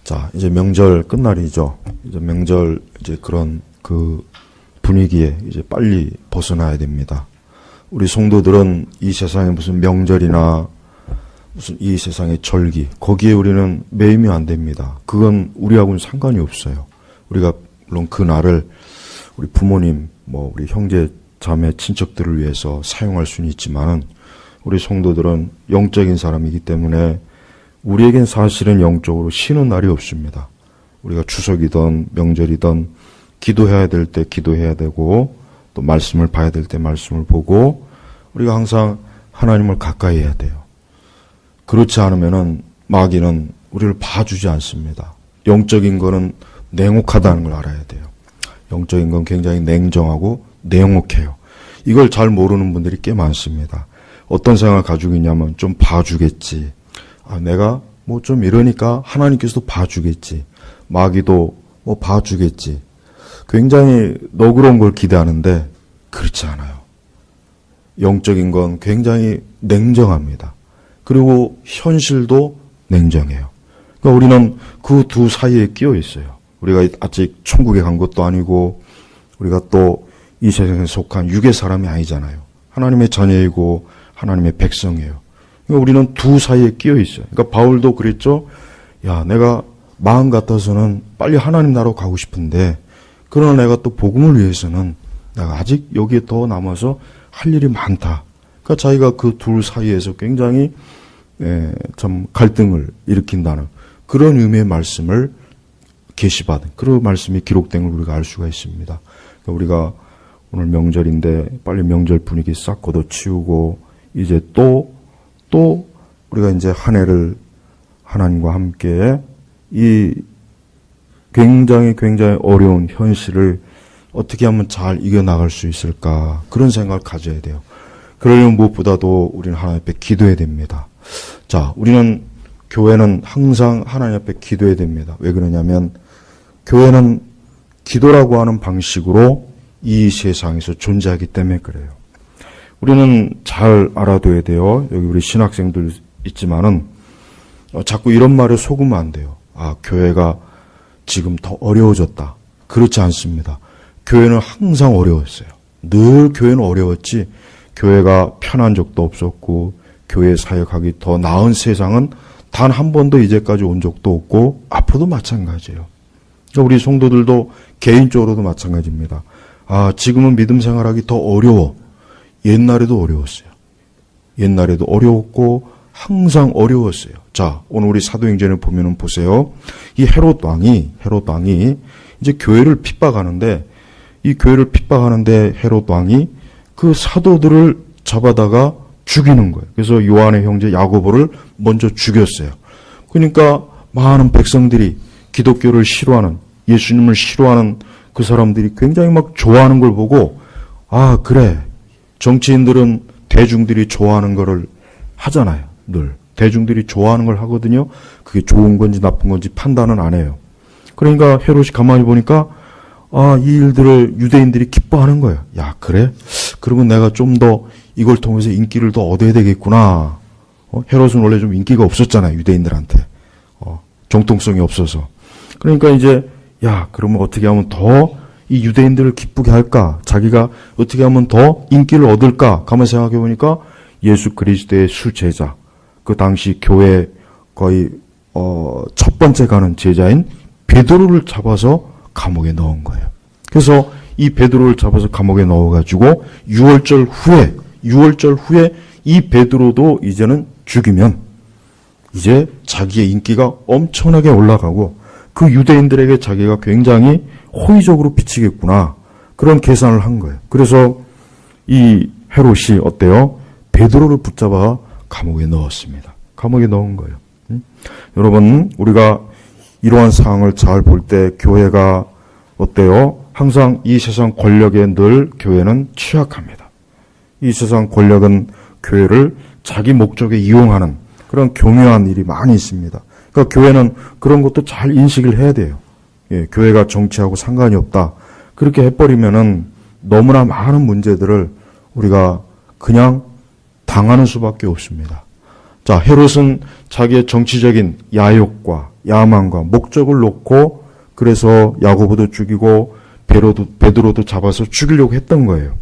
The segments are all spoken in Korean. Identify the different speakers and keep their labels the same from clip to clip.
Speaker 1: 자, 이제 명절 끝날이죠. 이제 명절 이제 그런 그 분위기에 이제 빨리 벗어나야 됩니다. 우리 성도들은 이 세상에 무슨 명절이나 무슨 이 세상의 절기, 거기에 우리는 매이면 안 됩니다. 그건 우리하고는 상관이 없어요. 우리가 물론 그 날을 우리 부모님, 우리 형제, 자매, 친척들을 위해서 사용할 수는 있지만은 우리 성도들은 영적인 사람이기 때문에 우리에겐 사실은 영적으로 쉬는 날이 없습니다. 우리가 추석이든 명절이든 기도해야 될 때 기도해야 되고 또 말씀을 봐야 될 때 말씀을 보고 우리가 항상 하나님을 가까이 해야 돼요. 그렇지 않으면은 마귀는 우리를 봐주지 않습니다. 영적인 거는 냉혹하다는 걸 알아야 돼요. 영적인 건 굉장히 냉정하고 냉혹해요. 이걸 잘 모르는 분들이 꽤 많습니다. 어떤 생각을 가지고 있냐면 좀 봐주겠지. 내가 좀 이러니까 하나님께서도 봐주겠지. 마귀도 봐주겠지. 굉장히 너그러운 걸 기대하는데 그렇지 않아요. 영적인 건 굉장히 냉정합니다. 그리고 현실도 냉정해요. 그러니까 우리는 그 두 사이에 끼어 있어요. 우리가 아직 천국에 간 것도 아니고 우리가 또 이 세상에 속한 육의 사람이 아니잖아요. 하나님의 자녀이고 하나님의 백성이에요. 그러니까 우리는 두 사이에 끼어 있어요. 그러니까 바울도 그랬죠. 내가 마음 같아서는 빨리 하나님 나라로 가고 싶은데 그러나 내가 또 복음을 위해서는 내가 아직 여기에 더 남아서 할 일이 많다. 그러니까 자기가 그 둘 사이에서 굉장히 참 갈등을 일으킨다는 그런 의미의 말씀을 계시받은 그런 말씀이 기록된 걸 우리가 알 수가 있습니다. 그러니까 우리가 오늘 명절인데 빨리 명절 분위기 싹 걷어치우고 이제 또 우리가 이제 한 해를 하나님과 함께 이 굉장히 어려운 현실을 어떻게 하면 잘 이겨나갈 수 있을까 그런 생각을 가져야 돼요. 그러려면 무엇보다도 우리는 하나님 앞에 기도해야 됩니다. 자, 우리는 교회는 항상 하나님 앞에 기도해야 됩니다. 왜 그러냐면 교회는 기도라고 하는 방식으로 이 세상에서 존재하기 때문에 그래요. 우리는 잘 알아둬야 돼요. 여기 우리 신학생들 있지만은 자꾸 이런 말에 속으면 안 돼요. 교회가 지금 더 어려워졌다. 그렇지 않습니다. 교회는 항상 어려웠어요. 늘 교회는 어려웠지 교회가 편한 적도 없었고 교회 사역하기 더 나은 세상은 단 한 번도 이제까지 온 적도 없고 앞으로도 마찬가지예요. 그러니까 우리 성도들도 개인적으로도 마찬가지입니다. 지금은 믿음 생활하기 더 어려워. 옛날에도 어려웠어요. 옛날에도 어려웠고 항상 어려웠어요. 자, 오늘 우리 사도행전을 보면은 보세요. 이 헤롯 왕이 이제 교회를 핍박하는데 이 교회를 핍박하는데 헤롯 왕이 그 사도들을 잡아다가 죽이는 거예요. 그래서 요한의 형제 야고보를 먼저 죽였어요. 그러니까 많은 백성들이 기독교를 싫어하는 예수님을 싫어하는 그 사람들이 굉장히 막 좋아하는 걸 보고 그래. 정치인들은 대중들이 좋아하는 거를 하잖아요. 늘. 대중들이 좋아하는 걸 하거든요. 그게 좋은 건지 나쁜 건지 판단은 안 해요. 그러니까 헤롯이 가만히 보니까 이 일들을 유대인들이 기뻐하는 거예요. 그래? 그러면 내가 좀 더 이걸 통해서 인기를 더 얻어야 되겠구나. 헤롯은 원래 좀 인기가 없었잖아요. 유대인들한테. 정통성이 없어서. 그러니까 이제 그러면 어떻게 하면 더 이 유대인들을 기쁘게 할까? 자기가 어떻게 하면 더 인기를 얻을까? 가만히 생각해 보니까 예수 그리스도의 수제자, 그 당시 교회 거의 첫 번째 가는 제자인 베드로를 잡아서 감옥에 넣은 거예요. 그래서 이 베드로를 잡아서 감옥에 넣어가지고 6월절 후에 이 베드로도 이제는 죽이면 이제 자기의 인기가 엄청나게 올라가고 그 유대인들에게 자기가 굉장히 호의적으로 비치겠구나. 그런 계산을 한 거예요. 그래서 이 헤롯이 어때요? 베드로를 붙잡아 감옥에 넣었습니다. 감옥에 넣은 거예요. 여러분, 우리가 이러한 상황을 잘 볼 때 교회가 어때요? 항상 이 세상 권력에 늘 교회는 취약합니다. 이 세상 권력은 교회를 자기 목적에 이용하는 그런 교묘한 일이 많이 있습니다. 그러니까 교회는 그런 것도 잘 인식을 해야 돼요. 교회가 정치하고 상관이 없다. 그렇게 해버리면은 너무나 많은 문제들을 우리가 그냥 당하는 수밖에 없습니다. 자, 헤롯은 자기의 정치적인 야욕과 야망과 목적을 놓고 그래서 야고보도 죽이고 베드로도 잡아서 죽이려고 했던 거예요.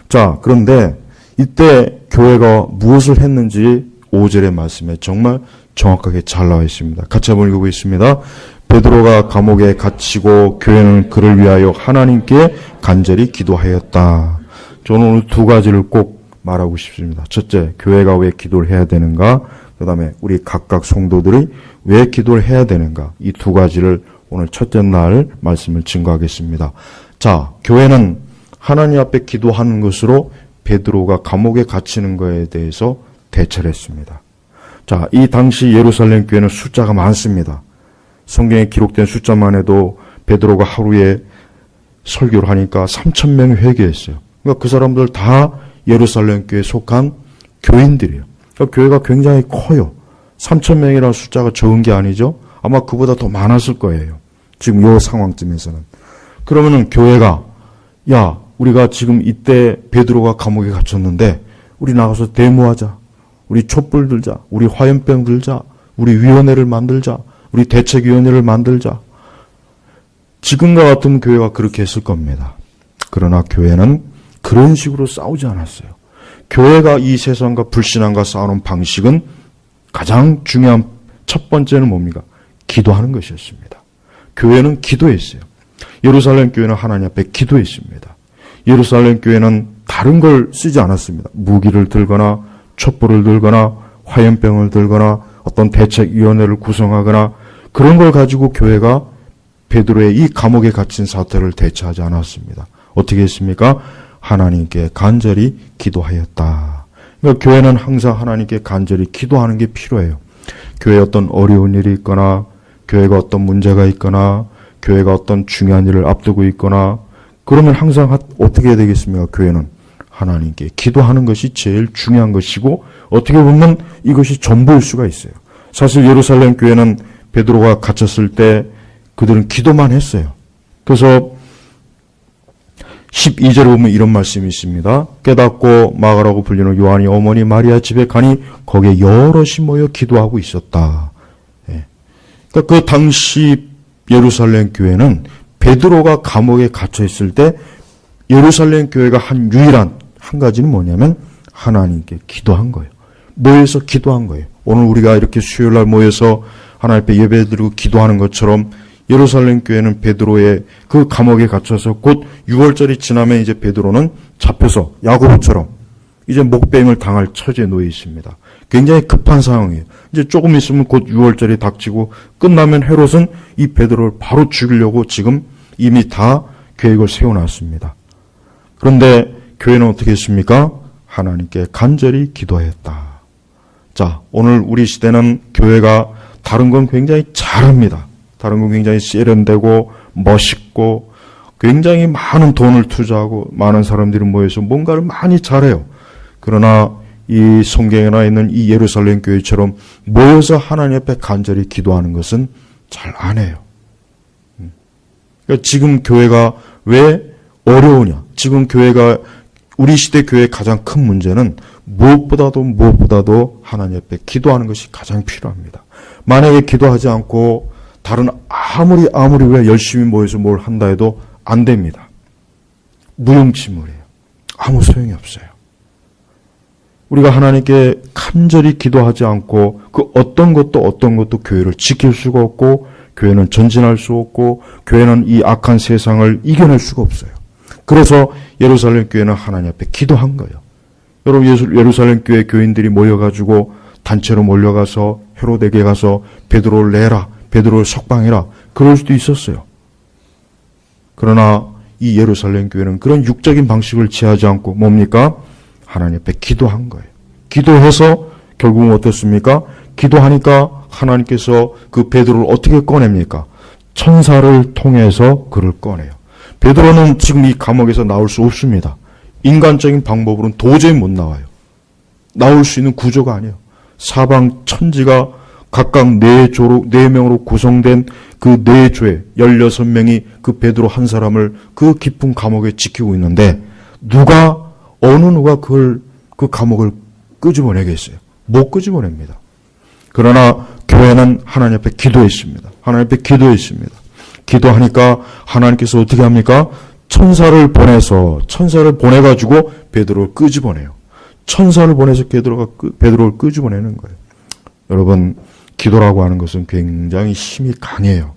Speaker 1: 자, 그런데 이때 교회가 무엇을 했는지 5절의 말씀에 정말 정확하게 잘 나와 있습니다. 같이 한번 읽어보겠습니다. 베드로가 감옥에 갇히고 교회는 그를 위하여 하나님께 간절히 기도하였다. 저는 오늘 두 가지를 꼭 말하고 싶습니다. 첫째, 교회가 왜 기도를 해야 되는가? 그 다음에 우리 각각 성도들이 왜 기도를 해야 되는가? 이 두 가지를 오늘 첫째 날 말씀을 증거하겠습니다. 자, 교회는 하나님 앞에 기도하는 것으로 베드로가 감옥에 갇히는 것에 대해서 대처를 했습니다. 자, 이 당시 예루살렘 교회는 숫자가 많습니다. 성경에 기록된 숫자만 해도 베드로가 하루에 설교를 하니까 3,000명이 회개했어요. 그러니까 그 사람들 다 예루살렘 교회에 속한 교인들이에요. 그러니까 교회가 굉장히 커요. 3,000명이라는 숫자가 적은 게 아니죠. 아마 그보다 더 많았을 거예요. 지금 이 상황쯤에서는. 그러면은 교회가 야, 우리가 지금 이때 베드로가 감옥에 갇혔는데 우리 나가서 데모하자. 우리 촛불 들자. 우리 화염병 들자. 우리 위원회를 만들자. 우리 대책위원회를 만들자. 지금과 같으면 교회가 그렇게 했을 겁니다. 그러나 교회는 그런 식으로 싸우지 않았어요. 교회가 이 세상과 불신앙과 싸우는 방식은 가장 중요한 첫 번째는 뭡니까? 기도하는 것이었습니다. 교회는 기도했어요. 예루살렘 교회는 하나님 앞에 기도했습니다. 예루살렘 교회는 다른 걸 쓰지 않았습니다. 무기를 들거나 촛불을 들거나 화염병을 들거나 어떤 대책위원회를 구성하거나 그런 걸 가지고 교회가 베드로의 이 감옥에 갇힌 사태를 대처하지 않았습니다. 어떻게 했습니까? 하나님께 간절히 기도하였다. 그러니까 교회는 항상 하나님께 간절히 기도하는 게 필요해요. 교회에 어떤 어려운 일이 있거나 교회가 어떤 문제가 있거나 교회가 어떤 중요한 일을 앞두고 있거나 그러면 항상 어떻게 해야 되겠습니까? 교회는 하나님께 기도하는 것이 제일 중요한 것이고 어떻게 보면 이것이 전부일 수가 있어요. 사실 예루살렘 교회는 베드로가 갇혔을 때 그들은 기도만 했어요. 그래서 12절에 보면 이런 말씀이 있습니다. 깨닫고 마가라고 불리는 요한이 어머니 마리아 집에 가니 거기에 여럿이 모여 기도하고 있었다. 그러니까 그 당시 예루살렘 교회는 베드로가 감옥에 갇혀 있을 때 예루살렘 교회가 한 유일한 한 가지는 뭐냐면 하나님께 기도한 거예요. 모여서 기도한 거예요. 오늘 우리가 이렇게 수요일 날 모여서 하나님 앞에 예배드리고 기도하는 것처럼 예루살렘 교회는 베드로의 그 감옥에 갇혀서 곧 6월절이 지나면 이제 베드로는 잡혀서 야고보처럼 이제 목뱀을 당할 처지에 놓여 있습니다. 굉장히 급한 상황이에요. 이제 조금 있으면 곧 6월절이 닥치고 끝나면 헤롯은 이 베드로를 바로 죽이려고 지금 이미 다 계획을 세워놨습니다. 그런데 교회는 어떻게 했습니까? 하나님께 간절히 기도했다. 자, 오늘 우리 시대는 교회가 다른 건 굉장히 잘합니다. 다른 건 굉장히 세련되고 멋있고 굉장히 많은 돈을 투자하고 많은 사람들이 모여서 뭔가를 많이 잘해요. 그러나 이 성경에 나와 있는 이 예루살렘 교회처럼 모여서 하나님 앞에 간절히 기도하는 것은 잘 안 해요. 그러니까 지금 교회가 왜 어려우냐? 지금 교회가 우리 시대 교회의 가장 큰 문제는 무엇보다도 하나님 앞에 기도하는 것이 가장 필요합니다. 만약에 기도하지 않고 다른 아무리 왜 열심히 모여서 뭘 한다 해도 안 됩니다. 무용지물이에요. 아무 소용이 없어요. 우리가 하나님께 간절히 기도하지 않고 그 어떤 것도 교회를 지킬 수가 없고 교회는 전진할 수 없고 교회는 이 악한 세상을 이겨낼 수가 없어요. 그래서 예루살렘 교회는 하나님 앞에 기도한 거예요. 여러분 예루살렘 교회 교인들이 모여가지고 단체로 몰려가서 헤롯에게 가서 베드로를 내라, 베드로를 석방해라 그럴 수도 있었어요. 그러나 이 예루살렘 교회는 그런 육적인 방식을 취하지 않고 뭡니까? 하나님 앞에 기도한 거예요. 기도해서 결국은 어떻습니까? 기도하니까 하나님께서 그 베드로를 어떻게 꺼냅니까? 천사를 통해서 그를 꺼내요. 베드로는 지금 이 감옥에서 나올 수 없습니다. 인간적인 방법으로는 도저히 못 나와요. 나올 수 있는 구조가 아니에요. 사방 천지가 각각 네 명으로 구성된 그 네 조에 16명이 그 베드로 한 사람을 그 깊은 감옥에 지키고 있는데 어느 누가 그 감옥을 끄집어내겠어요? 못 끄집어냅니다. 그러나 교회는 하나님 앞에 기도했습니다. 하나님 앞에 기도했습니다. 기도하니까 하나님께서 어떻게 합니까? 천사를 보내가지고 베드로를 끄집어내요. 천사를 보내서 베드로를 끄집어내는 거예요. 여러분, 기도라고 하는 것은 굉장히 힘이 강해요.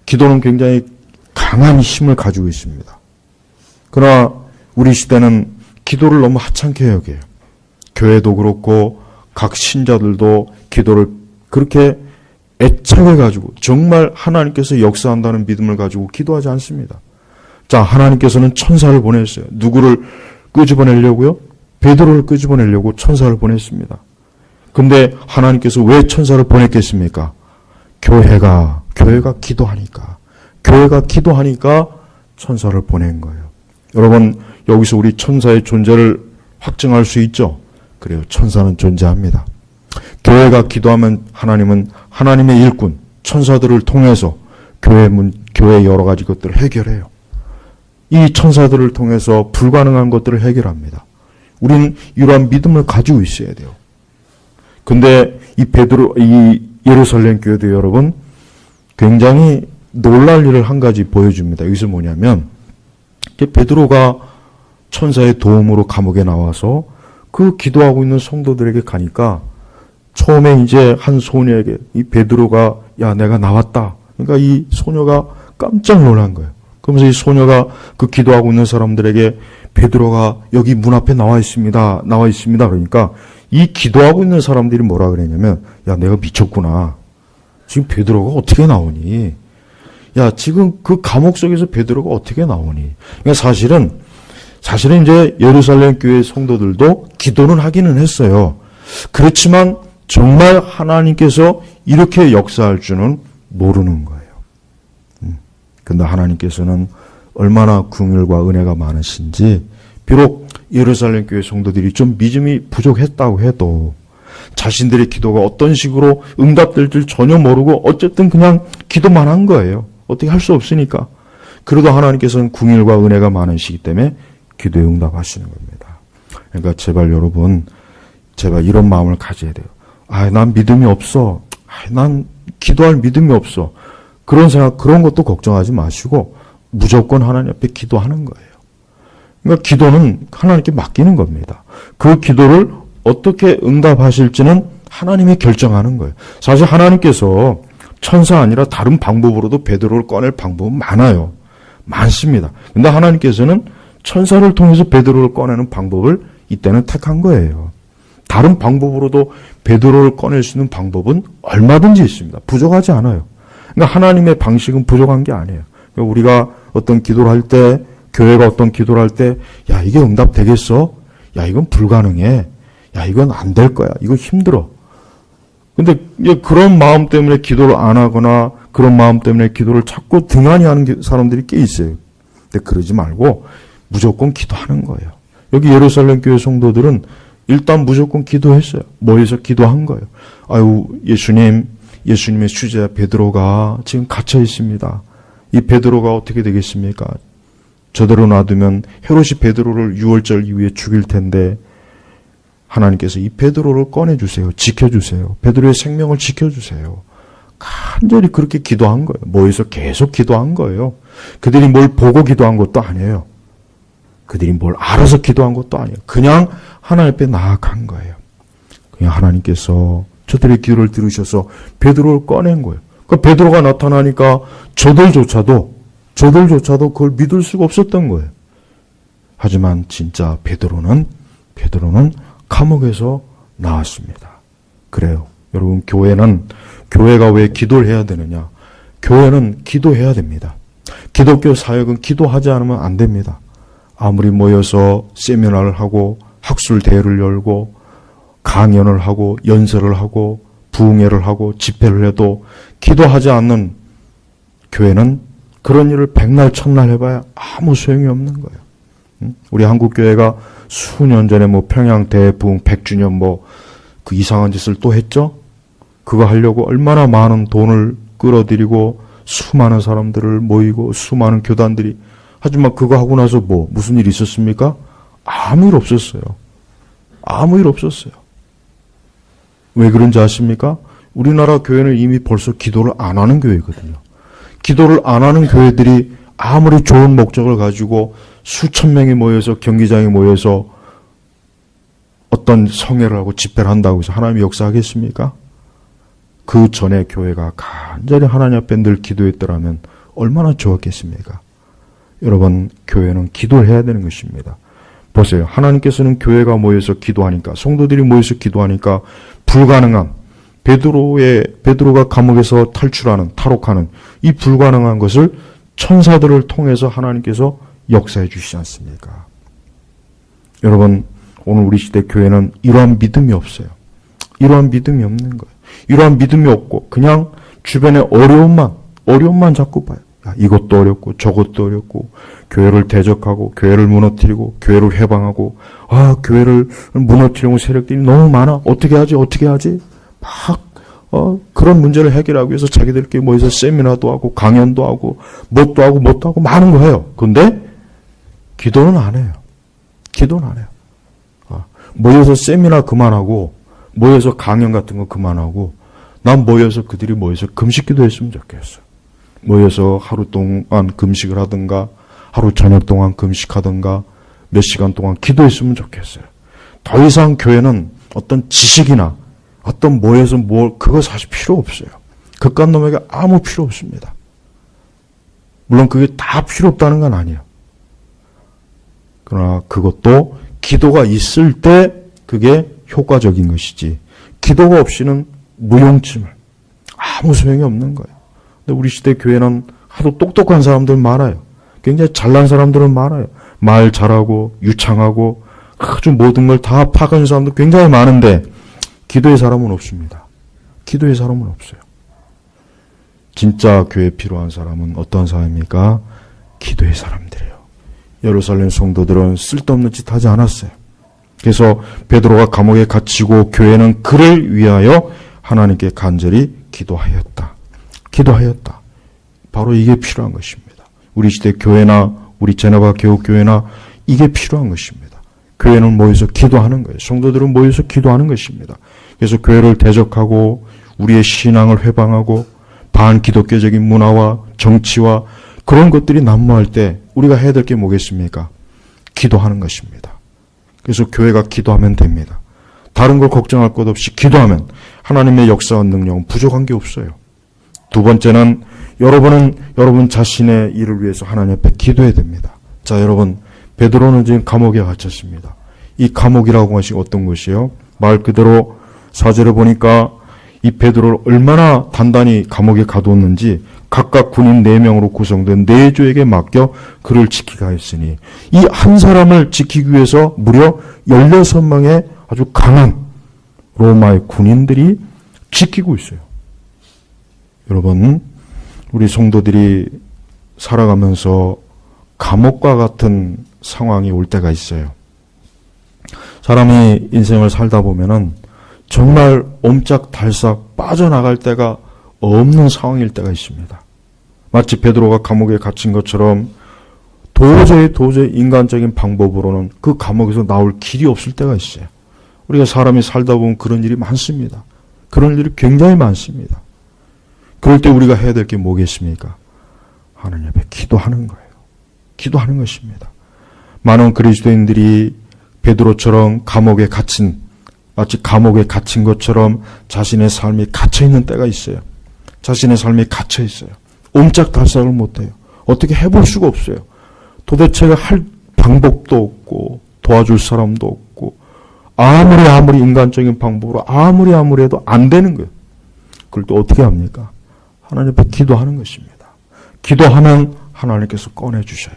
Speaker 1: 기도는 굉장히 강한 힘을 가지고 있습니다. 그러나 우리 시대는 기도를 너무 하찮게 여겨요. 교회도 그렇고 각 신자들도 기도를 그렇게 애착을 가지고 정말 하나님께서 역사한다는 믿음을 가지고 기도하지 않습니다. 자, 하나님께서는 천사를 보냈어요. 누구를 끄집어내려고요? 베드로를 끄집어내려고 천사를 보냈습니다. 근데 하나님께서 왜 천사를 보냈겠습니까? 교회가 기도하니까. 교회가 기도하니까 천사를 보낸 거예요. 여러분, 여기서 우리 천사의 존재를 확증할 수 있죠? 그래요. 천사는 존재합니다. 교회가 기도하면 하나님은 하나님의 일꾼, 천사들을 통해서 교회의 여러 가지 것들을 해결해요. 이 천사들을 통해서 불가능한 것들을 해결합니다. 우리는 이러한 믿음을 가지고 있어야 돼요. 근데 이 예루살렘 교회도 여러분, 굉장히 놀랄 일을 한 가지 보여줍니다. 여기서 뭐냐면, 베드로가 천사의 도움으로 감옥에 나와서 그 기도하고 있는 성도들에게 가니까 처음에 이제 한 소녀에게 이 베드로가 야 내가 나왔다. 그러니까 이 소녀가 깜짝 놀란 거예요. 그러면서 이 소녀가 그 기도하고 있는 사람들에게 베드로가 여기 문 앞에 나와 있습니다. 그러니까 이 기도하고 있는 사람들이 뭐라 그랬냐면 야 내가 미쳤구나. 지금 베드로가 어떻게 나오니? 야 지금 그 감옥 속에서 베드로가 어떻게 나오니? 그러니까 사실은 이제 예루살렘 교회 성도들도 기도는 하기는 했어요. 그렇지만 정말 하나님께서 이렇게 역사할 줄은 모르는 거예요. 근데 하나님께서는 얼마나 긍휼과 은혜가 많으신지 비록 예루살렘 교회 성도들이 좀 믿음이 부족했다고 해도 자신들의 기도가 어떤 식으로 응답될 줄 전혀 모르고 어쨌든 그냥 기도만 한 거예요. 어떻게 할 수 없으니까. 그래도 하나님께서는 긍휼과 은혜가 많으시기 때문에 기도에 응답하시는 겁니다. 그러니까 제발 여러분, 제발 이런 마음을 가져야 돼요. 난 믿음이 없어. 난 기도할 믿음이 없어. 그런 것도 걱정하지 마시고 무조건 하나님 앞에 기도하는 거예요. 그러니까 기도는 하나님께 맡기는 겁니다. 그 기도를 어떻게 응답하실지는 하나님이 결정하는 거예요. 사실 하나님께서 천사 아니라 다른 방법으로도 베드로를 꺼낼 방법은 많아요. 많습니다. 근데 하나님께서는 천사를 통해서 베드로를 꺼내는 방법을 이때는 택한 거예요. 다른 방법으로도 베드로를 꺼낼 수 있는 방법은 얼마든지 있습니다. 부족하지 않아요. 그러니까 하나님의 방식은 부족한 게 아니에요. 그러니까 우리가 어떤 기도를 할 때, 교회가 어떤 기도를 할 때, 야, 이게 응답되겠어? 야, 이건 불가능해. 야, 이건 안 될 거야. 이거 힘들어. 근데 그런 마음 때문에 기도를 안 하거나 그런 마음 때문에 기도를 자꾸 등한히 하는 사람들이 꽤 있어요. 근데 그러지 말고 무조건 기도하는 거예요. 여기 예루살렘 교회 성도들은 일단 무조건 기도했어요. 뭐해서 기도한 거예요. 예수님의 수제자 베드로가 지금 갇혀 있습니다. 이 베드로가 어떻게 되겠습니까? 저대로 놔두면 헤롯이 베드로를 유월절 이후에 죽일 텐데 하나님께서 이 베드로를 꺼내주세요. 지켜주세요. 베드로의 생명을 지켜주세요. 간절히 그렇게 기도한 거예요. 뭐해서 계속 기도한 거예요. 그들이 뭘 보고 기도한 것도 아니에요. 그들이 뭘 알아서 기도한 것도 아니에요. 그냥 하나님 앞에 나아간 거예요. 그냥 하나님께서 저들의 기도를 들으셔서 베드로를 꺼낸 거예요. 그러니까 베드로가 나타나니까 저들조차도 그걸 믿을 수가 없었던 거예요. 하지만 진짜 베드로는 감옥에서 나왔습니다. 그래요. 여러분, 교회가 왜 기도를 해야 되느냐? 교회는 기도해야 됩니다. 기독교 사역은 기도하지 않으면 안 됩니다. 아무리 모여서 세미나를 하고 학술 대회를 열고 강연을 하고 연설을 하고 부흥회를 하고 집회를 해도 기도하지 않는 교회는 그런 일을 백날 천날 해봐야 아무 소용이 없는 거예요. 우리 한국교회가 수년 전에 평양 대부흥 100주년 그 이상한 짓을 또 했죠? 그거 하려고 얼마나 많은 돈을 끌어들이고 수많은 사람들을 모이고 수많은 교단들이 하지만 그거 하고 나서 무슨 일이 있었습니까? 아무 일 없었어요. 아무 일 없었어요. 왜 그런지 아십니까? 우리나라 교회는 이미 벌써 기도를 안 하는 교회거든요. 기도를 안 하는 교회들이 아무리 좋은 목적을 가지고 수천 명이 모여서 경기장에 모여서 어떤 성회를 하고 집회를 한다고 해서 하나님이 역사하겠습니까? 그 전에 교회가 간절히 하나님 앞에 늘 기도했더라면 얼마나 좋았겠습니까? 여러분, 교회는 기도를 해야 되는 것입니다. 보세요. 하나님께서는 교회가 모여서 기도하니까, 성도들이 모여서 기도하니까 불가능한 베드로가 감옥에서 탈옥하는 이 불가능한 것을 천사들을 통해서 하나님께서 역사해 주시지 않습니까? 여러분, 오늘 우리 시대 교회는 이러한 믿음이 없어요. 이러한 믿음이 없는 거예요. 이러한 믿음이 없고 그냥 주변의 어려움만 자꾸 봐요. 야, 이것도 어렵고 저것도 어렵고 교회를 대적하고 교회를 무너뜨리고 교회를 해방하고 교회를 무너뜨리는 세력들이 너무 많아. 어떻게 하지? 막 그런 문제를 해결하기 위해서 자기들끼리 모여서 세미나도 하고 강연도 하고 뭣도 하고 많은 거 해요. 근데 기도는 안 해요. 모여서 세미나 그만하고 모여서 강연 같은 거 그만하고 난 그들이 모여서 금식 기도했으면 좋겠어. 모여서 하루 동안 금식을 하든가 하루 저녁 동안 금식하든가 몇 시간 동안 기도했으면 좋겠어요. 더 이상 교회는 어떤 지식이나 어떤 모여서 그거 사실 필요 없어요. 그깟 놈에게 아무 필요 없습니다. 물론 그게 다 필요 없다는 건 아니에요. 그러나 그것도 기도가 있을 때 그게 효과적인 것이지 기도가 없이는 무용지물 아무 소용이 없는 거예요. 근데 우리 시대 교회는 하도 똑똑한 사람들 많아요. 굉장히 잘난 사람들은 많아요. 말 잘하고 유창하고 아주 모든 걸 다 파악하는 사람들 굉장히 많은데 기도의 사람은 없습니다. 기도의 사람은 없어요. 진짜 교회에 필요한 사람은 어떤 사람입니까? 기도의 사람들이에요. 예루살렘 성도들은 쓸데없는 짓 하지 않았어요. 그래서 베드로가 감옥에 갇히고 교회는 그를 위하여 하나님께 간절히 기도하였다. 바로 이게 필요한 것입니다. 우리 시대 교회나 우리 제네바 개혁교회나 이게 필요한 것입니다. 교회는 모여서 기도하는 거예요. 성도들은 모여서 기도하는 것입니다. 그래서 교회를 대적하고 우리의 신앙을 회방하고 반기독교적인 문화와 정치와 그런 것들이 난무할 때 우리가 해야 될 게 뭐겠습니까? 기도하는 것입니다. 그래서 교회가 기도하면 됩니다. 다른 걸 걱정할 것 없이 기도하면 하나님의 역사와 능력은 부족한 게 없어요. 두 번째는 여러분은 여러분 자신의 일을 위해서 하나님 앞에 기도해야 됩니다. 자, 여러분, 베드로는 지금 감옥에 갇혔습니다. 이 감옥이라고 하신 어떤 것이요? 말 그대로 4절에 보니까 이 베드로를 얼마나 단단히 감옥에 가두었는지 각각 군인 4명으로 구성된 4조에게 맡겨 그를 지키게 하였으니 이 한 사람을 지키기 위해서 무려 16명의 아주 강한 로마의 군인들이 지키고 있어요. 여러분, 우리 성도들이 살아가면서 감옥과 같은 상황이 올 때가 있어요. 사람이 인생을 살다 보면은 정말 옴짝달싹 빠져나갈 때가 없는 상황일 때가 있습니다. 마치 베드로가 감옥에 갇힌 것처럼 도저히 인간적인 방법으로는 그 감옥에서 나올 길이 없을 때가 있어요. 우리가 사람이 살다 보면 그런 일이 많습니다. 그런 일이 굉장히 많습니다. 그럴 때 우리가 해야 될 게 뭐겠습니까? 하나님 앞에 기도하는 거예요. 기도하는 것입니다. 많은 그리스도인들이 베드로처럼 마치 감옥에 갇힌 것처럼 자신의 삶이 갇혀있는 때가 있어요. 자신의 삶이 갇혀있어요. 옴짝달싹을 못해요. 어떻게 해볼 수가 없어요. 도대체 할 방법도 없고 도와줄 사람도 없고 아무리 인간적인 방법으로 아무리 해도 안 되는 거예요. 그럴 때 어떻게 합니까? 하나님 앞에 기도하는 것입니다. 기도하면 하나님께서 꺼내주셔요.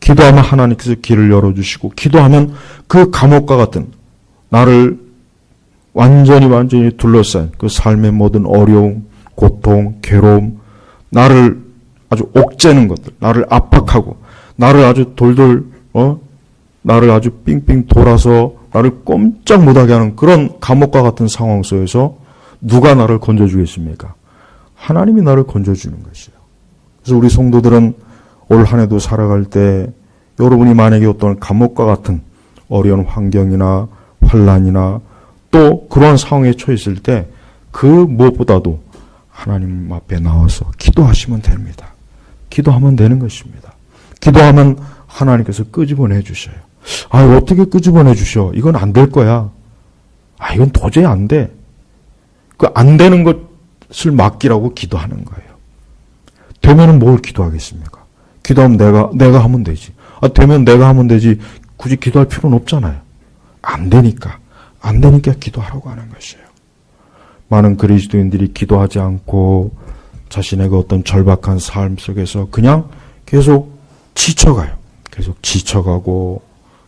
Speaker 1: 기도하면 하나님께서 길을 열어주시고 기도하면 그 감옥과 같은 나를 완전히 둘러싼 그 삶의 모든 어려움, 고통, 괴로움, 나를 아주 옥죄는 것들, 나를 압박하고 나를 아주 나를 아주 삥삥 돌아서 나를 꼼짝 못하게 하는 그런 감옥과 같은 상황 속에서 누가 나를 건져주겠습니까? 하나님이 나를 건져주는 것이에요. 그래서 우리 성도들은 올 한 해도 살아갈 때 여러분이 만약에 어떤 감옥과 같은 어려운 환경이나 환란이나 또 그러한 상황에 처했을 때 그 무엇보다도 하나님 앞에 나와서 기도하시면 됩니다. 기도하면 되는 것입니다. 기도하면 하나님께서 끄집어내 주셔요. 아, 어떻게 끄집어내 주셔? 이건 안 될 거야. 아, 이건 도저히 안 돼. 그 안 되는 것을 맡기라고 기도하는 거예요. 되면은 뭘 기도하겠습니까? 기도하면 내가 하면 되지. 아, 되면 내가 하면 되지. 굳이 기도할 필요는 없잖아요. 안 되니까 기도하라고 하는 것이에요. 많은 그리스도인들이 기도하지 않고 자신의 그 어떤 절박한 삶 속에서 그냥 계속 지쳐가요. 계속 지쳐가고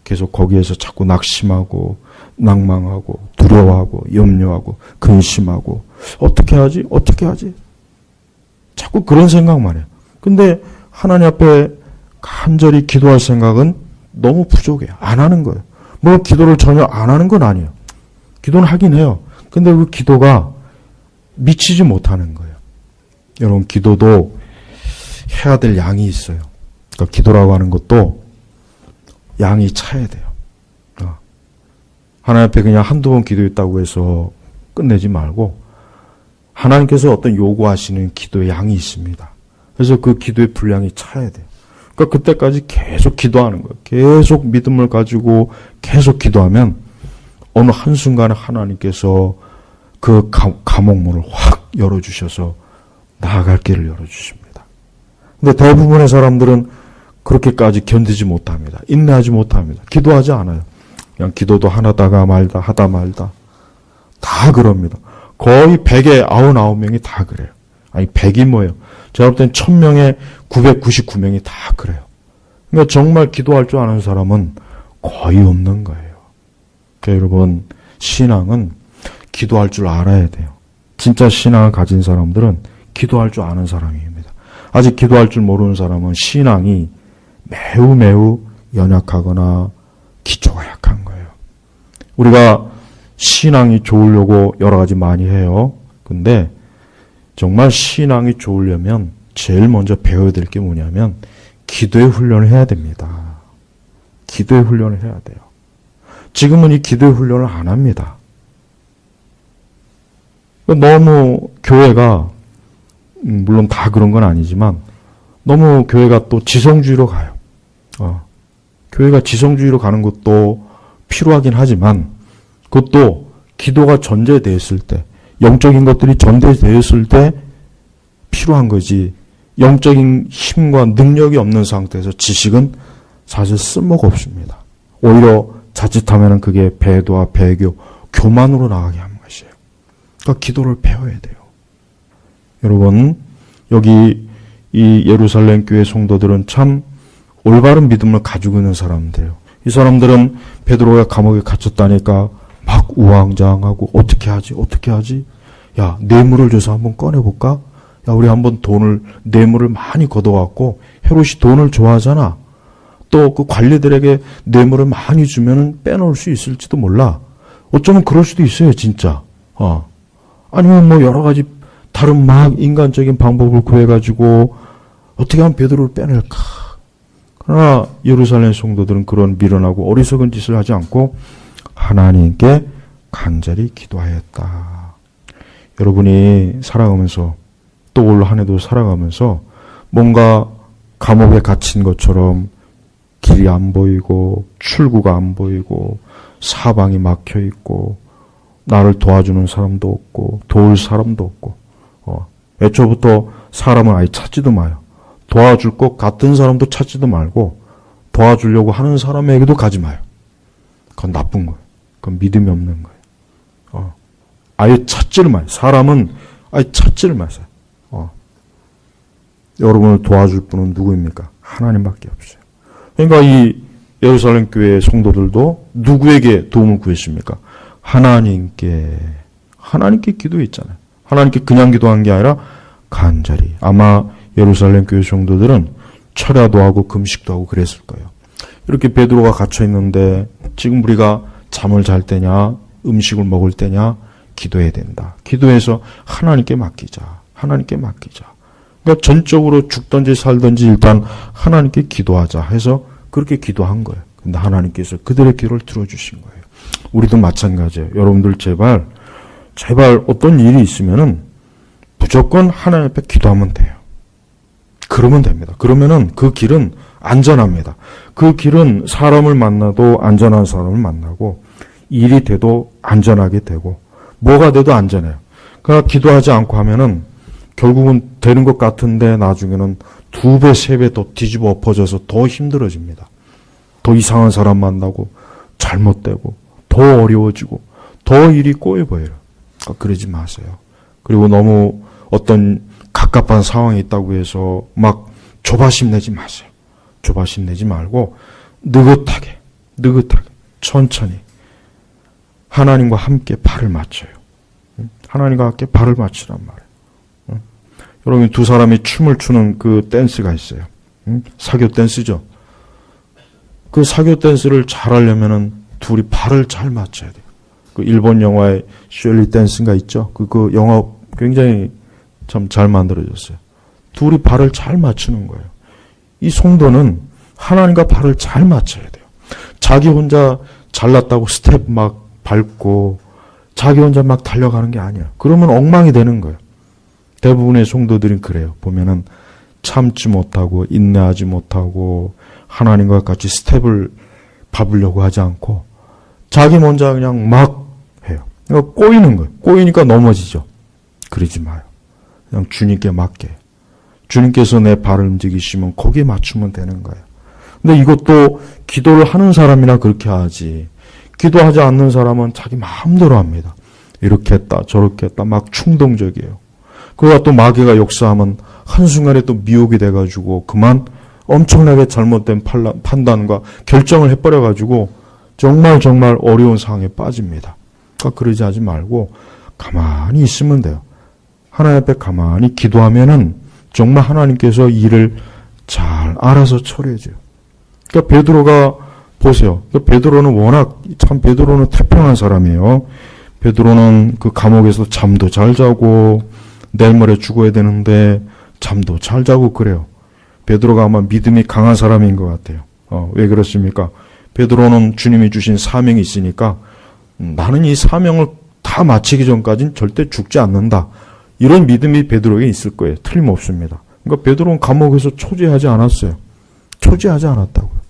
Speaker 1: 계속 거기에서 자꾸 낙심하고 낭망하고 두려워하고 염려하고 근심하고 어떻게 하지? 자꾸 그런 생각만 해요. 근데 하나님 앞에 간절히 기도할 생각은 너무 부족해요. 안 하는 거예요. 뭐 기도를 전혀 안 하는 건 아니에요. 기도는 하긴 해요. 근데 그 기도가 미치지 못하는 거예요. 여러분, 기도도 해야 될 양이 있어요. 그러니까 기도라고 하는 것도 양이 차야 돼요. 하나님 앞에 그냥 한두 번 기도했다고 해서 끝내지 말고 하나님께서 어떤 요구하시는 기도의 양이 있습니다. 그래서 그 기도의 분량이 차야 돼요. 그러니까 그때까지 계속 기도하는 거예요. 계속 믿음을 가지고 계속 기도하면 어느 한순간에 하나님께서 그 감옥문을 확 열어주셔서 나아갈 길을 열어주십니다. 근데 대부분의 사람들은 그렇게까지 견디지 못합니다. 인내하지 못합니다. 기도하지 않아요. 그냥 기도도 하다 말다 다 그럽니다. 거의 100에 99명이 다 그래요. 아니 100이 뭐예요? 제가 볼 땐 1000명에 999명이 다 그래요. 그러니까 정말 기도할 줄 아는 사람은 거의 없는 거예요. 그러니까 여러분, 신앙은 기도할 줄 알아야 돼요. 진짜 신앙을 가진 사람들은 기도할 줄 아는 사람입니다. 아직 기도할 줄 모르는 사람은 신앙이 매우 연약하거나 기초가 약한 거예요. 우리가 신앙이 좋으려고 여러 가지 많이 해요. 근데 정말 신앙이 좋으려면 제일 먼저 배워야 될 게 뭐냐면 기도의 훈련을 해야 됩니다. 기도의 훈련을 해야 돼요. 지금은 이 기도의 훈련을 안 합니다. 너무 교회가 물론 다 그런 건 아니지만 너무 교회가 또 지성주의로 가요. 교회가 지성주의로 가는 것도 필요하긴 하지만 그것도 기도가 전제되었을 때, 영적인 것들이 전제되었을 때 필요한 거지, 영적인 힘과 능력이 없는 상태에서 지식은 사실 쓸모가 없습니다. 오히려 자칫하면 그게 배도와 배교, 교만으로 나가게 하는 것이에요. 그러니까 기도를 배워야 돼요. 여러분, 여기 이 예루살렘 교회 성도들은 참 올바른 믿음을 가지고 있는 사람들이에요. 이 사람들은 베드로가 감옥에 gat혔다니까 막 우왕좌왕하고 어떻게 하지? 야, 뇌물을 줘서 한번 꺼내볼까? 야, 우리 한번 뇌물을 많이 걷어갖고, 헤롯이 돈을 좋아하잖아. 또 그 관리들에게 뇌물을 많이 주면 빼놓을 수 있을지도 몰라. 어쩌면 그럴 수도 있어요, 진짜. 아니면 뭐 여러 가지 다른 막 인간적인 방법을 구해가지고 어떻게 하면 베드로를 빼낼까. 그러나 예루살렘 성도들은 그런 미련하고 어리석은 짓을 하지 않고 하나님께 간절히 기도하였다. 여러분이 살아가면서 또 올 한 해도 살아가면서 뭔가 감옥에 갇힌 것처럼 길이 안 보이고 출구가 안 보이고 사방이 막혀 있고 나를 도와주는 사람도 없고 도울 사람도 없고 애초부터 사람을 아예 찾지도 마요. 도와줄 것 같은 사람도 찾지도 말고 도와주려고 하는 사람에게도 가지 마요. 그건 나쁜 거예요. 그건 믿음이 없는 거예요. 아예 찾지를 마요. 사람은 아예 찾지를 마세요. 여러분을 도와줄 분은 누구입니까? 하나님밖에 없어요. 그러니까 이 예루살렘 교회 성도들도 누구에게 도움을 구했습니까? 하나님께 기도했잖아요. 하나님께 그냥 기도한 게 아니라 간절히. 아마 예루살렘 교회 성도들은 철야도 하고 금식도 하고 그랬을 거예요. 이렇게 베드로가 갇혀 있는데 지금 우리가 잠을 잘 때냐, 음식을 먹을 때냐, 기도해야 된다. 기도해서 하나님께 맡기자. 그러니까 전적으로 죽든지 살든지 일단 하나님께 기도하자 해서 그렇게 기도한 거예요. 근데 하나님께서 그들의 기도를 들어주신 거예요. 우리도 마찬가지예요. 여러분들 제발 어떤 일이 있으면은 무조건 하나님 앞에 기도하면 돼요. 그러면 됩니다. 그러면은 그 길은 안전합니다. 그 길은 사람을 만나도 안전한 사람을 만나고 일이 돼도 안전하게 되고 뭐가 돼도 안전해요. 그러나 기도하지 않고 하면은 결국은 되는 것 같은데 나중에는 2배, 3배 더 뒤집어 엎어져서 더 힘들어집니다. 더 이상한 사람 만나고 잘못되고 더 어려워지고 더 일이 꼬여버려요. 그러지 마세요. 그리고 너무 어떤 갑갑한 상황이 있다고 해서 막 조바심 내지 마세요. 조바심 내지 말고 느긋하게 천천히 하나님과 함께 발을 맞춰요. 하나님과 함께 발을 맞추란 말이에요. 여러분 두 사람이 춤을 추는 그 댄스가 있어요. 사교 댄스죠. 그 사교 댄스를 잘하려면은 둘이 발을 잘 맞춰야 돼요. 그 일본 영화에 쉘리 댄스가 있죠. 그 영화 굉장히 참 잘 만들어졌어요. 둘이 발을 잘 맞추는 거예요. 이 성도는 하나님과 발을 잘 맞춰야 돼요. 자기 혼자 잘났다고 스텝 막 밟고 자기 혼자 막 달려가는 게 아니에요. 그러면 엉망이 되는 거예요. 대부분의 성도들은 그래요. 보면은 참지 못하고 인내하지 못하고 하나님과 같이 스텝을 밟으려고 하지 않고 자기 먼저 그냥 막 해요. 그러니까 꼬이는 거예요. 꼬이니까 넘어지죠. 그러지 마요. 그냥 주님께 맡게. 주님께서 내 발을 움직이시면 거기에 맞추면 되는 거예요. 근데 이것도 기도를 하는 사람이나 그렇게 하지. 기도하지 않는 사람은 자기 마음대로 합니다. 이렇게 했다 저렇게 했다 막 충동적이에요. 그러다 또 마귀가 역사하면 한순간에 또 미혹이 돼가지고 그만 엄청나게 잘못된 판단과 결정을 해버려가지고 정말 어려운 상황에 빠집니다. 그러니까 그러지 하지 말고 가만히 있으면 돼요. 하나님 앞에 가만히 기도하면은 정말 하나님께서 일을 잘 알아서 처리해줘요. 그러니까 베드로가 보세요. 그러니까 베드로는 워낙 베드로는 태평한 사람이에요. 베드로는 그 감옥에서 잠도 잘 자고 내일 모레 죽어야 되는데 잠도 잘 자고 그래요. 베드로가 아마 믿음이 강한 사람인 것 같아요. 왜 그렇습니까? 베드로는 주님이 주신 사명이 있으니까 나는 이 사명을 다 마치기 전까지는 절대 죽지 않는다. 이런 믿음이 베드로에게 있을 거예요. 틀림없습니다. 그러니까 베드로는 감옥에서 초조해하지 않았어요. 초조해하지 않았다고요.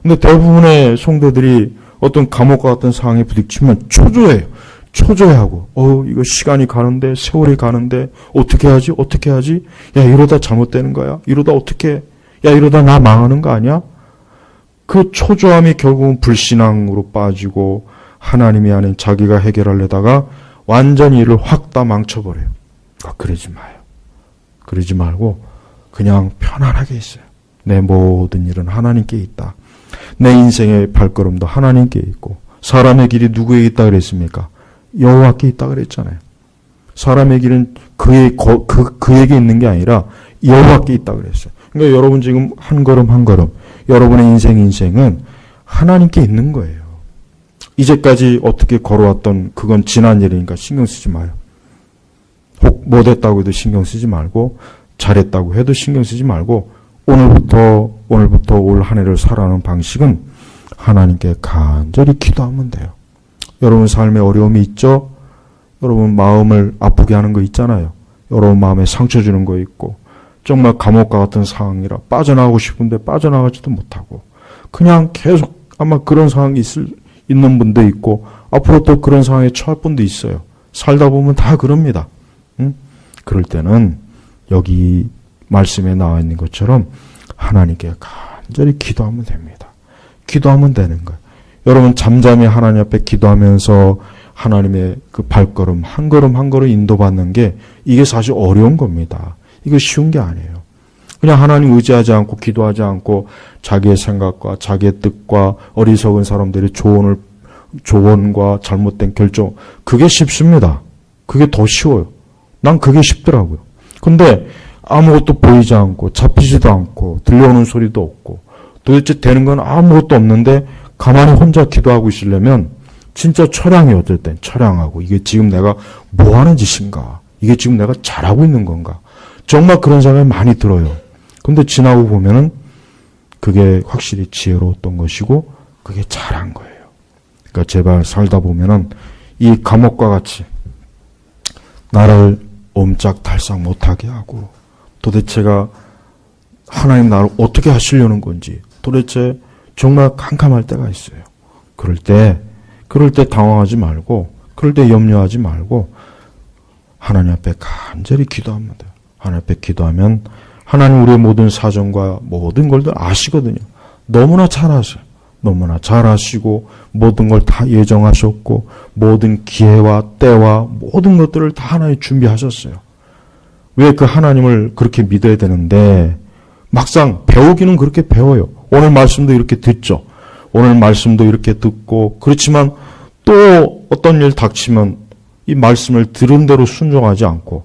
Speaker 1: 근데 대부분의 성도들이 어떤 감옥과 같은 상황에 부딪히면 초조해요. 초조해하고 이거 시간이 가는데 세월이 가는데 어떻게 하지? 야 이러다 잘못되는 거야? 이러다 어떻게? 야 이러다 나 망하는 거 아니야? 그 초조함이 결국은 불신앙으로 빠지고 하나님이 아닌 자기가 해결하려다가 완전히 일을 확 다 망쳐버려요. 그러지 마요. 그러지 말고 그냥 편안하게 있어요. 내 모든 일은 하나님께 있다. 내 인생의 발걸음도 하나님께 있고 사람의 길이 누구에게 있다 그랬습니까? 여호와께 있다 그랬잖아요. 사람의 길은 그에게 있는 게 아니라 여호와께 있다 그랬어요. 그러니까 여러분 지금 한 걸음 한 걸음 여러분의 인생은 하나님께 있는 거예요. 이제까지 어떻게 걸어왔던 그건 지난 일이니까 신경 쓰지 마요. 혹 못했다고 해도 신경 쓰지 말고 잘했다고 해도 신경 쓰지 말고 오늘부터 올 한 해를 살아가는 방식은 하나님께 간절히 기도하면 돼요. 여러분 삶에 어려움이 있죠? 여러분 마음을 아프게 하는 거 있잖아요. 여러분 마음에 상처 주는 거 있고 정말 감옥과 같은 상황이라 빠져나가고 싶은데 빠져나가지도 못하고 그냥 계속 아마 그런 상황이 있는 분도 있고 앞으로 또 그런 상황에 처할 분도 있어요. 살다 보면 다 그럽니다. 그럴 때는 여기 말씀에 나와 있는 것처럼 하나님께 간절히 기도하면 됩니다. 기도하면 되는 거예요. 여러분 잠잠히 하나님 앞에 기도하면서 하나님의 그 발걸음 한 걸음 인도받는 게 이게 사실 어려운 겁니다. 이거 쉬운 게 아니에요. 그냥 하나님 의지하지 않고 기도하지 않고 자기의 생각과 자기의 뜻과 어리석은 사람들의 조언과 잘못된 결정 그게 쉽습니다. 그게 더 쉬워요. 난 그게 쉽더라고요. 근데 아무것도 보이지 않고 잡히지도 않고 들려오는 소리도 없고 도대체 되는 건 아무것도 없는데 가만히 혼자 기도하고 있으려면 진짜 처량해요. 어떨 땐 처량하고 이게 지금 내가 뭐 하는 짓인가? 이게 지금 내가 잘하고 있는 건가? 정말 그런 생각이 많이 들어요. 근데 지나고 보면은 그게 확실히 지혜로웠던 것이고 그게 잘한 거예요. 그러니까 제발 살다 보면은 이 감옥과 같이 나를 옴짝달싹 못하게 하고 도대체가 하나님 나를 어떻게 하시려는 건지 도대체 정말 캄캄할 때가 있어요. 그럴 때 당황하지 말고, 그럴 때 염려하지 말고 하나님 앞에 간절히 기도하면 돼요. 하나님 앞에 기도하면 하나님 우리의 모든 사정과 모든 걸 아시거든요. 너무나 잘 아셔요. 너무나 잘 아시고 모든 걸 다 예정하셨고 모든 기회와 때와 모든 것들을 다 하나님 준비하셨어요. 왜 그 하나님을 그렇게 믿어야 되는데 막상 배우기는 그렇게 배워요. 오늘 말씀도 이렇게 듣죠. 오늘 말씀도 이렇게 듣고 그렇지만 또 어떤 일 닥치면 이 말씀을 들은 대로 순종하지 않고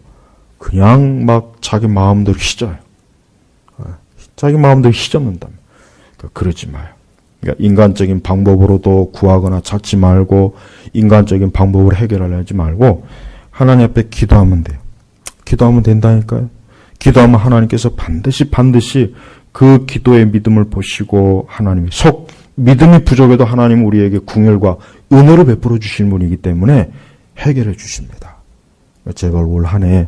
Speaker 1: 그냥 막 자기 마음대로 휘저어요. 자기 마음대로 휘젓는다. 그러지 마요. 그러니까 인간적인 방법으로도 구하거나 찾지 말고 인간적인 방법으로 해결하려지 말고 하나님 앞에 기도하면 돼요. 기도하면 된다니까요. 기도하면 하나님께서 반드시 그 기도의 믿음을 보시고 하나님이 믿음이 부족해도 하나님은 우리에게 궁혈과 은혜를 베풀어 주실 분이기 때문에 해결해 주십니다. 제발 올 한 해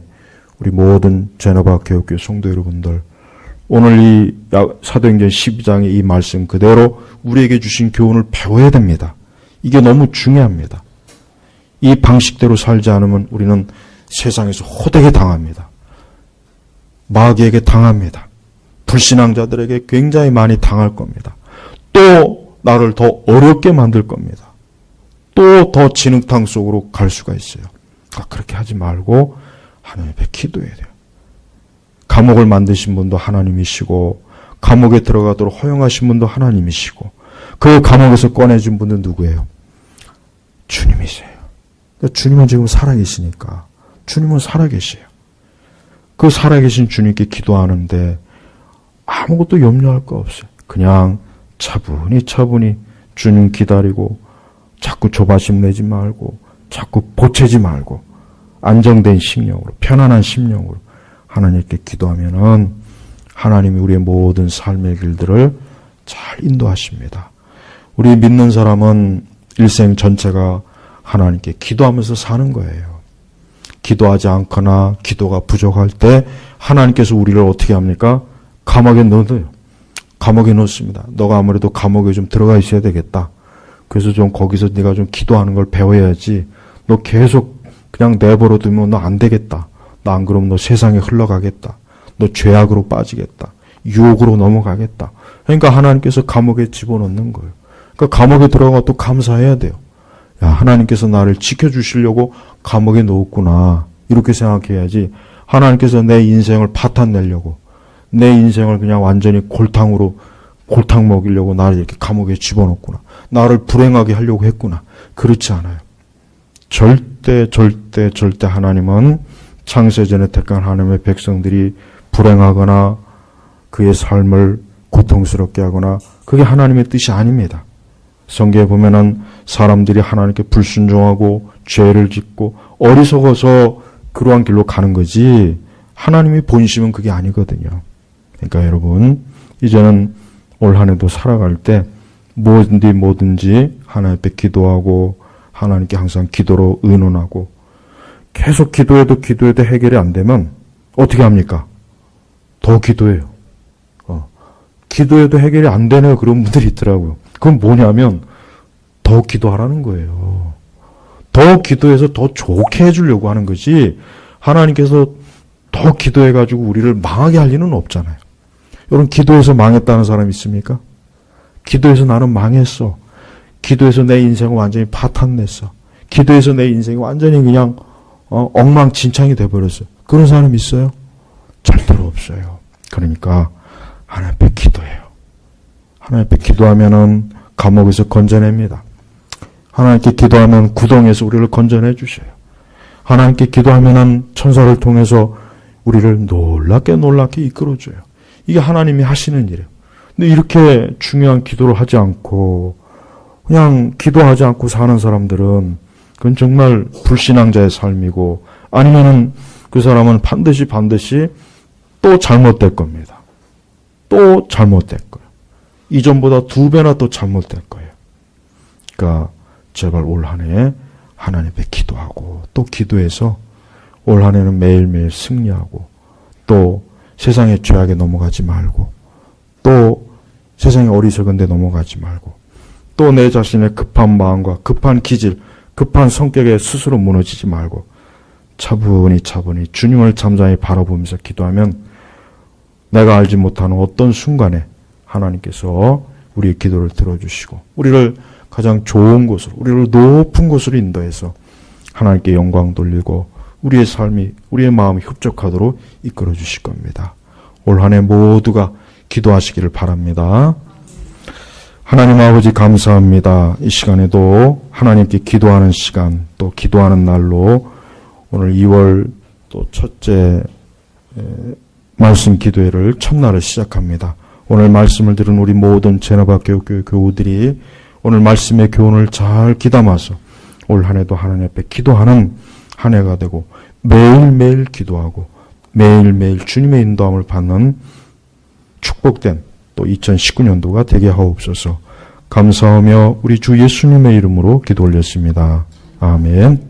Speaker 1: 우리 모든 제너바 교육교회 성도 여러분들 오늘 이 사도행전 12장의 이 말씀 그대로 우리에게 주신 교훈을 배워야 됩니다. 이게 너무 중요합니다. 이 방식대로 살지 않으면 우리는 세상에서 호되게 당합니다. 마귀에게 당합니다. 불신앙자들에게 굉장히 많이 당할 겁니다. 또 나를 더 어렵게 만들 겁니다. 또 더 진흙탕 속으로 갈 수가 있어요. 그렇게 하지 말고 하나님 앞에 기도해야 돼요. 감옥을 만드신 분도 하나님이시고 감옥에 들어가도록 허용하신 분도 하나님이시고 그 감옥에서 꺼내준 분은 누구예요? 주님이세요. 그러니까 주님은 지금 살아계시니까 주님은 살아계세요. 그 살아계신 주님께 기도하는데 아무것도 염려할 거 없어요. 그냥 차분히 주님 기다리고 자꾸 조바심 내지 말고 자꾸 보채지 말고 안정된 심령으로 편안한 심령으로 하나님께 기도하면은 하나님이 우리의 모든 삶의 길들을 잘 인도하십니다. 우리 믿는 사람은 일생 전체가 하나님께 기도하면서 사는 거예요. 기도하지 않거나 기도가 부족할 때 하나님께서 우리를 어떻게 합니까? 감옥에 넣어요. 감옥에 넣습니다. 너가 아무래도 감옥에 좀 들어가 있어야 되겠다. 그래서 좀 거기서 네가 좀 기도하는 걸 배워야지. 너 계속 그냥 내버려 두면 너 안 되겠다. 너 안 그러면 너 세상에 흘러가겠다. 너 죄악으로 빠지겠다. 유혹으로 넘어가겠다. 그러니까 하나님께서 감옥에 집어넣는 거예요. 그러니까 감옥에 들어가 또 감사해야 돼요. 야, 하나님께서 나를 지켜주시려고 감옥에 넣었구나. 이렇게 생각해야지. 하나님께서 내 인생을 파탄 내려고 내 인생을 그냥 완전히 골탕 먹이려고 나를 이렇게 감옥에 집어넣구나. 나를 불행하게 하려고 했구나. 그렇지 않아요. 절대 하나님은 창세전에 택한 하나님의 백성들이 불행하거나 그의 삶을 고통스럽게 하거나 그게 하나님의 뜻이 아닙니다. 성경에 보면은 사람들이 하나님께 불순종하고 죄를 짓고 어리석어서 그러한 길로 가는 거지 하나님의 본심은 그게 아니거든요. 그러니까 여러분 이제는 올 한 해도 살아갈 때 뭐든지 하나님 앞에 기도하고 하나님께 항상 기도로 의논하고 계속 기도해도 해결이 안 되면 어떻게 합니까? 더 기도해요. 기도해도 해결이 안 되네요. 그런 분들이 있더라고요. 그건 뭐냐면 더 기도하라는 거예요. 더 기도해서 더 좋게 해주려고 하는 거지 하나님께서 더 기도해가지고 우리를 망하게 할 리는 없잖아요. 여러분 기도해서 망했다는 사람 있습니까? 기도해서 나는 망했어. 기도해서 내 인생을 완전히 파탄냈어. 기도해서 내 인생이 완전히 그냥 엉망진창이 돼버렸어. 그런 사람 있어요? 절대로 없어요. 그러니까 하나님 앞에 기도해요. 하나님 앞에 기도하면은 감옥에서 건져냅니다. 하나님께 기도하면 구덩이에서 우리를 건져내 주셔요. 하나님께 기도하면은 천사를 통해서 우리를 놀랍게 이끌어줘요. 이게 하나님이 하시는 일이에요. 근데 이렇게 중요한 기도를 하지 않고 그냥 기도하지 않고 사는 사람들은 그건 정말 불신앙자의 삶이고 아니면은 그 사람은 반드시 또 잘못될 겁니다. 또 잘못될 거예요. 이전보다 2배나 또 잘못될 거예요. 그러니까 제발 올 한 해 하나님 앞에 기도하고 또 기도해서 올 한 해는 매일매일 승리하고 또 세상의 죄악에 넘어가지 말고 또 세상의 어리석은 데 넘어가지 말고 또 내 자신의 급한 마음과 급한 기질, 급한 성격에 스스로 무너지지 말고 차분히 주님을 잠잠히 바라보면서 기도하면 내가 알지 못하는 어떤 순간에 하나님께서 우리의 기도를 들어주시고 우리를 가장 좋은 곳으로, 우리를 높은 곳으로 인도해서 하나님께 영광 돌리고 우리의 삶이, 우리의 마음이 흡족하도록 이끌어 주실 겁니다. 올 한 해 모두가 기도하시기를 바랍니다. 하나님 아버지 감사합니다. 이 시간에도 하나님께 기도하는 시간, 또 기도하는 날로 오늘 2월 또 첫째 말씀 기도회를 첫날을 시작합니다. 오늘 말씀을 들은 우리 모든 제나바교회 교우들이 오늘 말씀의 교훈을 잘 귀담아서 올 한 해도 하나님 앞에 기도하는 한 해가 되고 매일매일 기도하고 매일매일 주님의 인도함을 받는 축복된 또 2019년도가 되게 하옵소서. 감사하며 우리 주 예수님의 이름으로 기도 올렸습니다. 아멘.